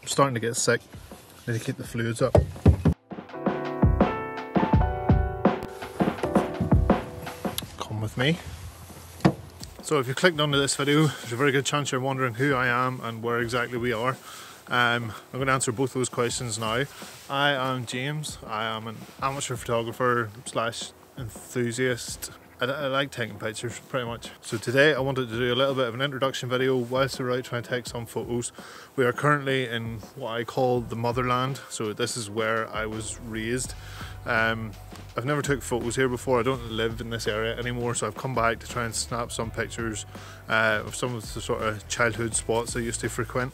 I'm starting to get sick. I need to keep the fluids up. Come with me. So if you clicked onto this video, there's a very good chance you're wondering who I am and where exactly we are. I'm going to answer both those questions now. I am James. I am an amateur photographer slash enthusiast. I like taking pictures pretty much. So today I wanted to do a little bit of an introduction video whilst we're out trying to take some photos. We are currently in what I call the motherland. So this is where I was raised. I've never took photos here before. I don't live in this area anymore, so I've come back to try and snap some pictures of some of the sort of childhood spots I used to frequent.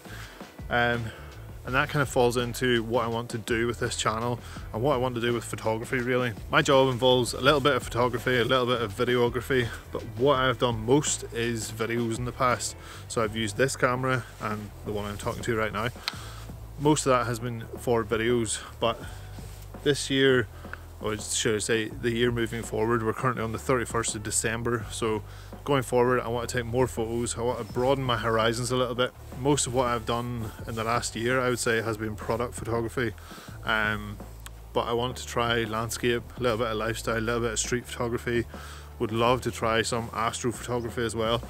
And that kind of falls into what I want to do with this channel and what I want to do with photography really. My job involves a little bit of photography, a little bit of videography, but what I've done most is videos in the past. So I've used this camera and the one I'm talking to right now. Most of that has been for videos, but this year, or should I say the year moving forward, we're currently on the 31st of December, so going forward I want to take more photos. I want to broaden my horizons a little bit. Most of what I've done in the last year I would say has been product photography, but I want to try landscape, a little bit of lifestyle, a little bit of street photography. Would love to try some astrophotography as well.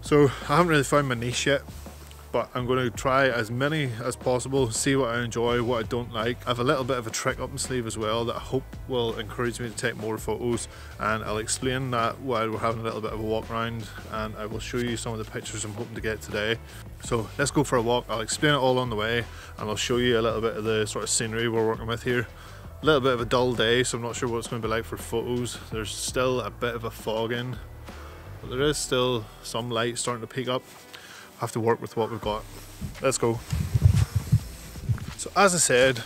So I haven't really found my niche yet, but I'm going to try as many as possible, see what I enjoy, what I don't like. I have a little bit of a trick up my sleeve as well that I hope will encourage me to take more photos, and I'll explain that while we're having a little bit of a walk around, and I will show you some of the pictures I'm hoping to get today. So let's go for a walk. I'll explain it all on the way, and I'll show you a little bit of the sort of scenery we're working with here. A little bit of a dull day, so I'm not sure what it's going to be like for photos. There's still a bit of a fog in, but there is still some light starting to peek up. Have to work with what we've got. Let's go. So as I said,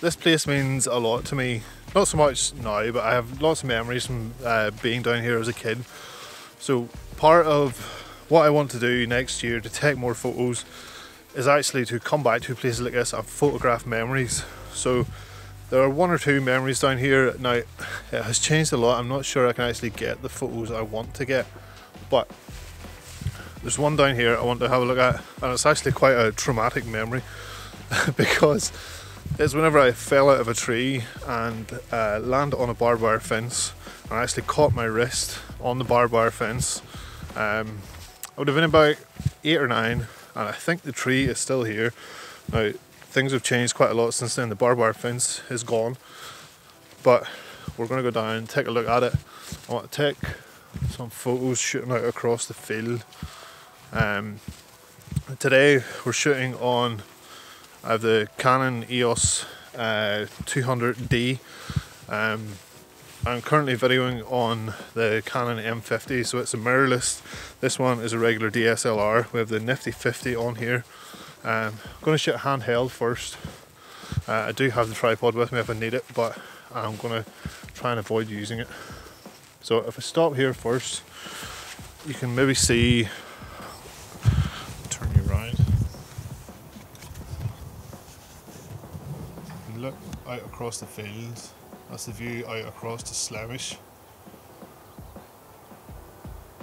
this place means a lot to me. Not so much now, but I have lots of memories from being down here as a kid. So part of what I want to do next year to take more photos is actually to come back to places like this and photograph memories. So there are one or two memories down here. Now it has changed a lot. I'm not sure I can actually get the photos I want to get, but there's one down here I want to have a look at, and it's actually quite a traumatic memory because it's whenever I fell out of a tree and landed on a barbed wire fence, and I actually caught my wrist on the barbed wire fence. I would have been about 8 or 9, and I think the tree is still here. Now things have changed quite a lot since then. The barbed wire fence is gone, but we're going to go down and take a look at it. I want to take some photos shooting out across the field. Today we're shooting on the Canon EOS 200D. I'm currently videoing on the Canon M50, so it's a mirrorless. This one is a regular DSLR. We have the nifty 50 on here. I'm going to shoot handheld first. I do have the tripod with me if I need it, but I'm going to try and avoid using it. So if I stop here first, you can maybe see, turn you around, you can look out across the fields. That's the view out across to Slemish.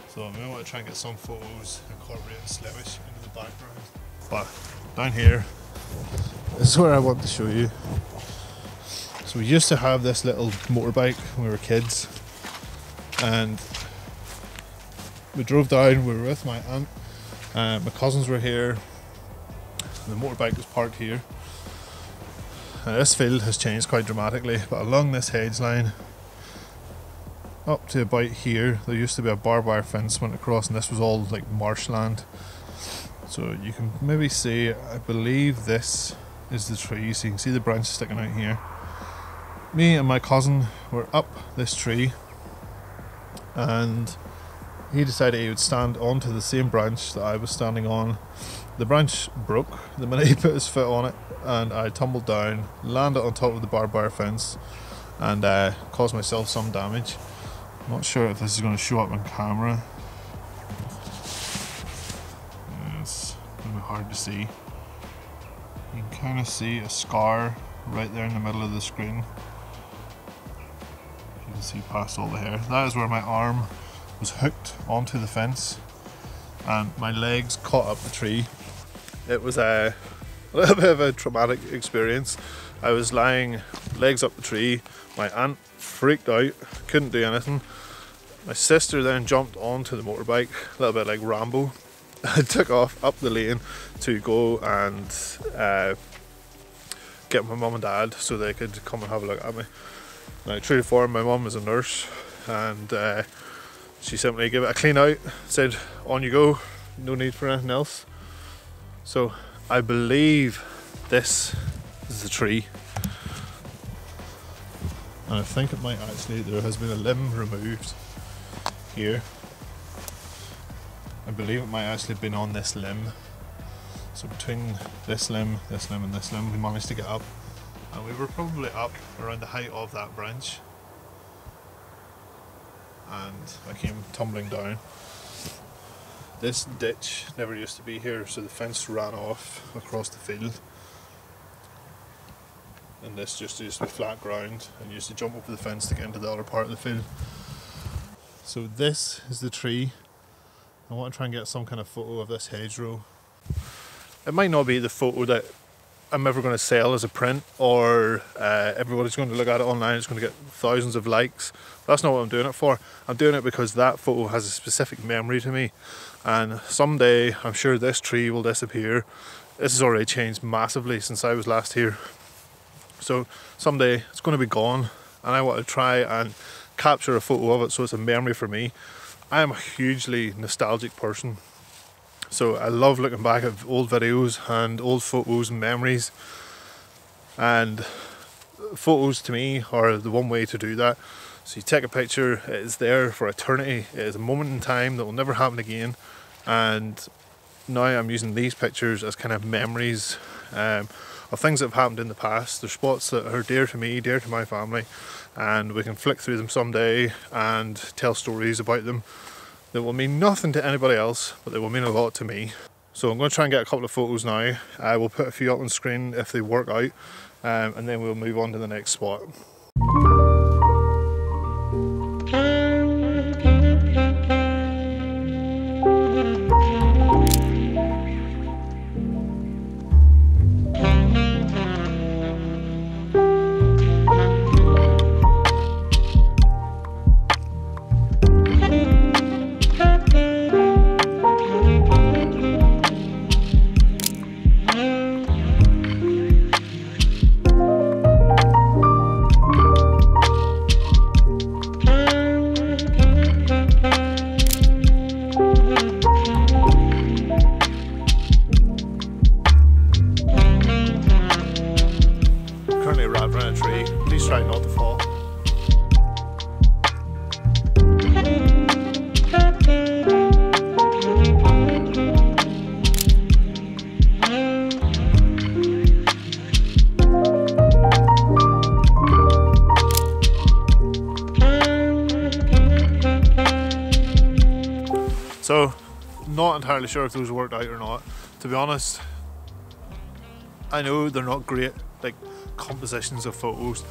So I may want to try and get some photos incorporating Slemish into the background. But down here, this is where I want to show you. So we used to have this little motorbike when we were kids, and we drove down. We were with my aunt, my cousins were here, and the motorbike was parked here. Now this field has changed quite dramatically, but along this hedge line up to about here there used to be a barbed wire fence went across, and this was all like marshland. So you can maybe see, I believe this is the tree, so you can see the branches sticking out here. Me and my cousin were up this tree, and he decided he would stand onto the same branch that I was standing on. The branch broke the minute he put his foot on it, and I tumbled down, landed on top of the barbed wire fence, and caused myself some damage. I'm not sure if this is going to show up on camera. It's going to be hard to see. You can kind of see a scar right there in the middle of the screen. You can see past all the hair. That is where my arm was hooked onto the fence and my legs caught up the tree. It was A little bit of a traumatic experience. I was lying legs up the tree, my aunt freaked out, couldn't do anything. My sister then jumped onto the motorbike, a little bit like Rambo, and took off up the lane to go and get my mum and dad so they could come and have a look at me. Now, true to form, my mum is a nurse, and she simply gave it a clean out, said, "On you go, no need for anything else." So I believe this is the tree, and I think it might actually, there has been a limb removed here. I believe it might actually have been on this limb. So between this limb, and this limb, we managed to get up, and we were probably up around the height of that branch, and I came tumbling down. This ditch never used to be here, so the fence ran off across the field, and this just used to be flat ground, and you used to jump over the fence to get into the other part of the field. So this is the tree. I want to try and get some kind of photo of this hedgerow. It might not be the photo that I'm ever going to sell as a print, or everybody's going to look at it online, it's going to get thousands of likes. That's not what I'm doing it for. I'm doing it because that photo has a specific memory to me, and someday I'm sure this tree will disappear. This has already changed massively since I was last here. So someday it's going to be gone, and I want to try and capture a photo of it so it's a memory for me. I am a hugely nostalgic person, so I love looking back at old videos and old photos and memories, and photos to me are the one way to do that. So you take a picture, it is there for eternity, it is a moment in time that will never happen again, and now I'm using these pictures as kind of memories of things that have happened in the past. They're spots that are dear to me, dear to my family, and we can flick through them someday and tell stories about them that will mean nothing to anybody else, but they will mean a lot to me. So I'm going to try and get a couple of photos now. I will put a few up on screen if they work out, and then we'll move on to the next spot. Wrapped around a tree. Please try not to fall. So, not entirely sure if those worked out or not. To be honest, I know they're not great like compositions of photos.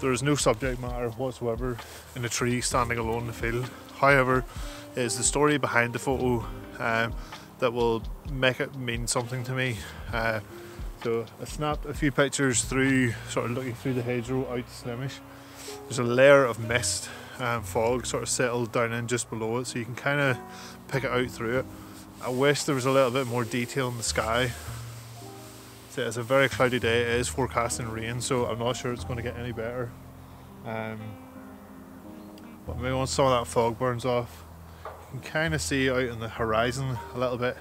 There is no subject matter whatsoever in a tree standing alone in the field. However, it is the story behind the photo that will make it mean something to me. So I snapped a few pictures through, sort of looking through the hedgerow out to Slimish. There's a layer of mist and fog sort of settled down in just below it, so you can kind of pick it out through it. I wish there was a little bit more detail in the sky. So it's a very cloudy day, it is forecasting rain, so I'm not sure it's going to get any better. But maybe once some of that fog burns off, you can kind of see out in the horizon a little bit,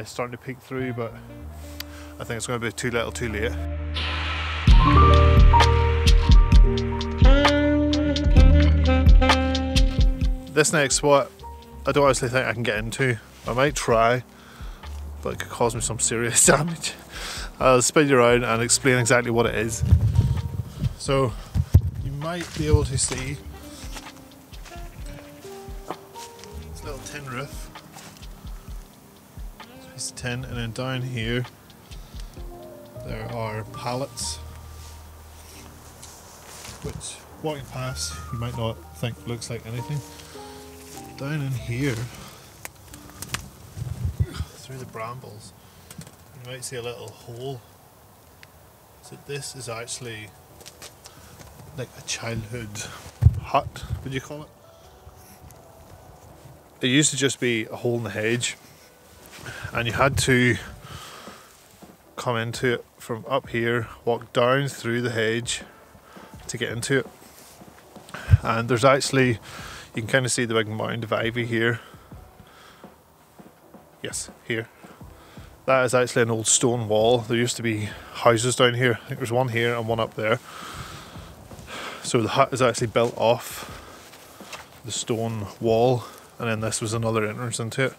starting to peek through, but I think it's going to be too little too late. This next spot, I don't actually think I can get into. I might try, but it could cause me some serious damage. I'll spin you around and explain exactly what it is. So you might be able to see this little tin roof, this piece of tin, and then down here there are pallets, which walking past you might not think looks like anything. Down in here, through the brambles, you you might see a little hole. So this is actually like a childhood hut, would you call it? It used to just be a hole in the hedge, and you had to come into it from up here, walk down through the hedge to get into it. And there's actually, you can kind of see the big mound of ivy here. Yes, here. That is actually an old stone wall. There used to be houses down here. I think there's one here and one up there. So the hut is actually built off the stone wall, and then this was another entrance into it.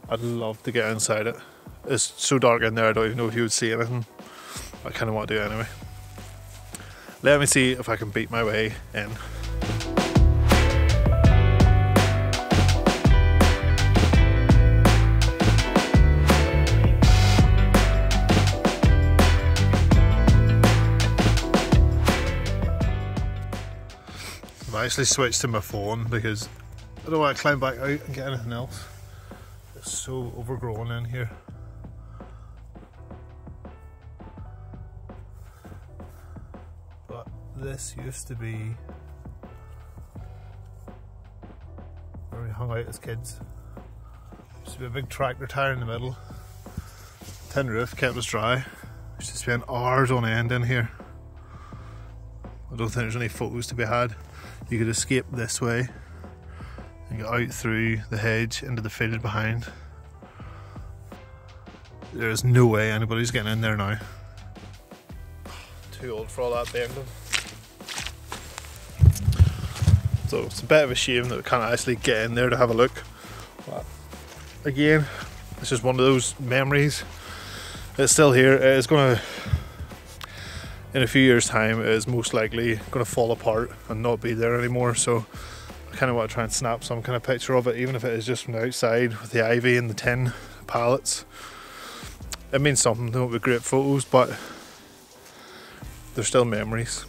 I'd love to get inside it. It's so dark in there I don't even know if you would see anything. I kind of want to do it anyway. Let me see if I can beat my way in. I've actually switched to my phone because I don't want to climb back out and get anything else. It's so overgrown in here. But this used to be where we hung out as kids. Used to be a big tractor tire in the middle. Tin roof kept us dry. Used to spend hours on end in here. I don't think there's any photos to be had. You could escape this way and get out through the hedge into the field behind. There's no way anybody's getting in there now. Too old for all that bending. So it's a bit of a shame that we can't actually get in there to have a look. But again, it's just one of those memories. It's still here. It is going to, in a few years' time, it is most likely going to fall apart and not be there anymore. So I kind of want to try and snap some kind of picture of it, even if it is just from the outside with the ivy and the tin pallets. It means something. They won't be great photos, but they're still memories.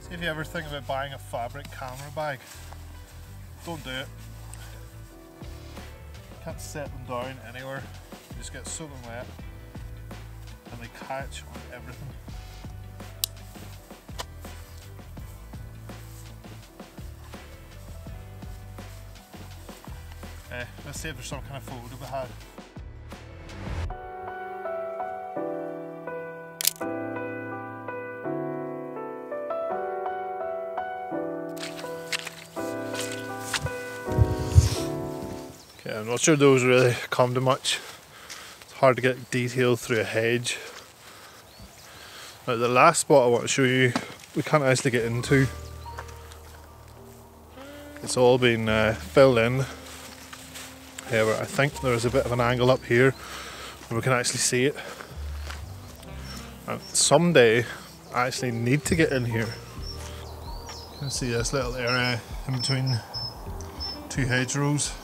See, if you ever think about buying a fabric camera bag, don't do it. You can't set them down anywhere. You just get soaking wet and they catch on everything. Okay, let's see if there's some kind of photo to be had. Okay, I'm not sure those really come to much. It's hard to get detail through a hedge. Now the last spot I want to show you, we can't actually get into. It's all been filled in. However, I think there is a bit of an angle up here where we can actually see it. And someday I actually need to get in here. You can see this little area in between two hedgerows.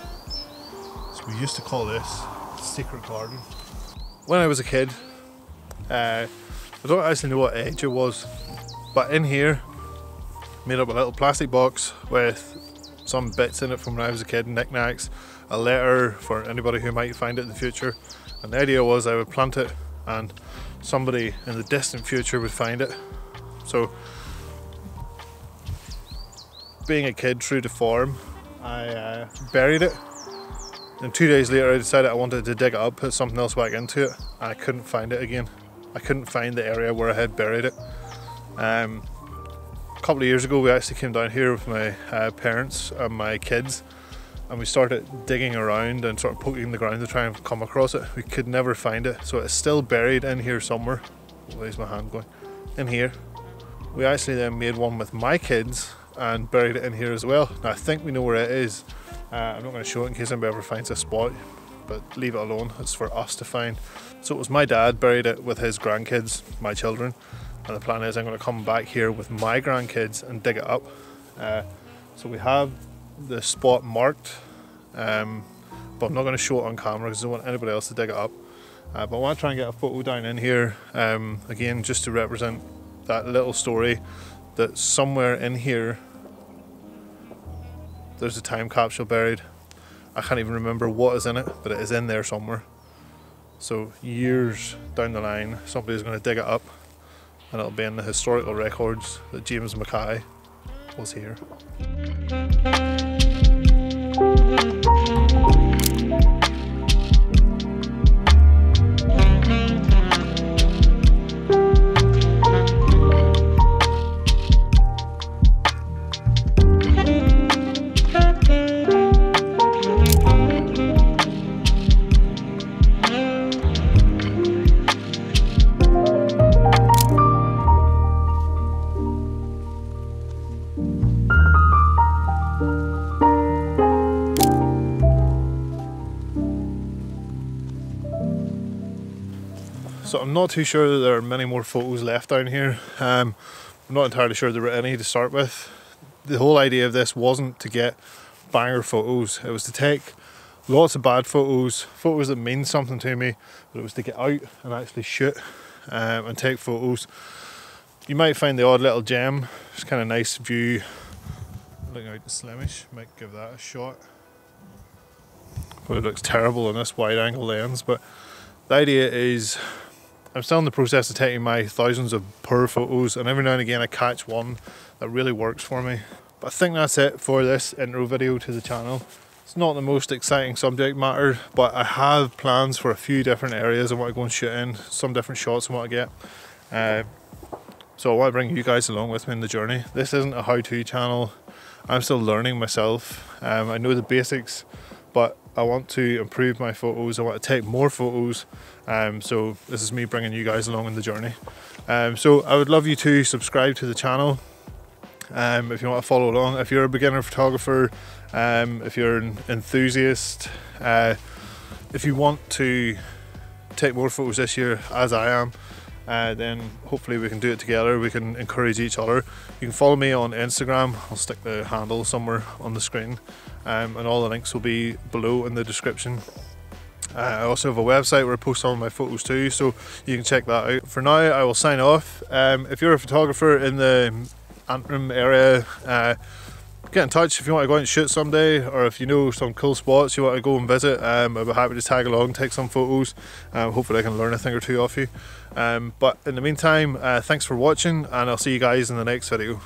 So we used to call this secret garden. When I was a kid, I don't actually know what age it was, but in here, made up a little plastic box with some bits in it from when I was a kid, knickknacks, a letter for anybody who might find it in the future. And the idea was I would plant it and somebody in the distant future would find it. So being a kid true to form, I buried it, and 2 days later I decided I wanted to dig it up, put something else back into it, and I couldn't find it again. I couldn't find the area where I had buried it. A couple of years ago we actually came down here with my parents and my kids, and we started digging around and sort of poking the ground to try and come across it. We could never find it, so it's still buried in here somewhere. Where's my hand going? In here. We actually then made one with my kids and buried it in here as well. Now I think we know where it is. I'm not going to show it in case anybody ever finds a spot, but leave it alone, it's for us to find. So it was my dad buried it with his grandkids, my children, and the plan is I'm going to come back here with my grandkids and dig it up. So we have the spot marked, but I'm not going to show it on camera because I don't want anybody else to dig it up. but I want to try and get a photo down in here, again just to represent that little story that somewhere in here there's a time capsule buried. I can't even remember what is in it, but it is in there somewhere. So years down the line somebody's going to dig it up and it'll be in the historical records that James McKay was here. So I'm not too sure that there are many more photos left down here. I'm not entirely sure there were any to start with. The whole idea of this wasn't to get banger photos. It was to take lots of bad photos, photos that mean something to me, but it was to get out and actually shoot and take photos. You might find the odd little gem. It's kind of nice view. Looking out the Slemish, might give that a shot. But it looks terrible on this wide angle lens. But the idea is, I'm still in the process of taking my thousands of poor photos, and every now and again I catch one that really works for me. But I think that's it for this intro video to the channel. It's not the most exciting subject matter, but I have plans for a few different areas I want to go and shoot in, some different shots I want to get. So I want to bring you guys along with me in the journey. This isn't a how-to channel. I'm still learning myself. I know the basics, but I want to improve my photos. I want to take more photos. So this is me bringing you guys along in the journey. So I would love you to subscribe to the channel if you want to follow along. If you're a beginner photographer, if you're an enthusiast, if you want to take more photos this year as I am, then hopefully we can do it together. We can encourage each other. You can follow me on Instagram. I'll stick the handle somewhere on the screen, and all the links will be below in the description. I also have a website where I post some of my photos too, so you can check that out. For now I will sign off. If you're a photographer in the Antrim area, get in touch if you want to go out and shoot someday, or if you know some cool spots you want to go and visit. I'd be happy to tag along, take some photos. Hopefully I can learn a thing or two off you. But in the meantime, thanks for watching, and I'll see you guys in the next video.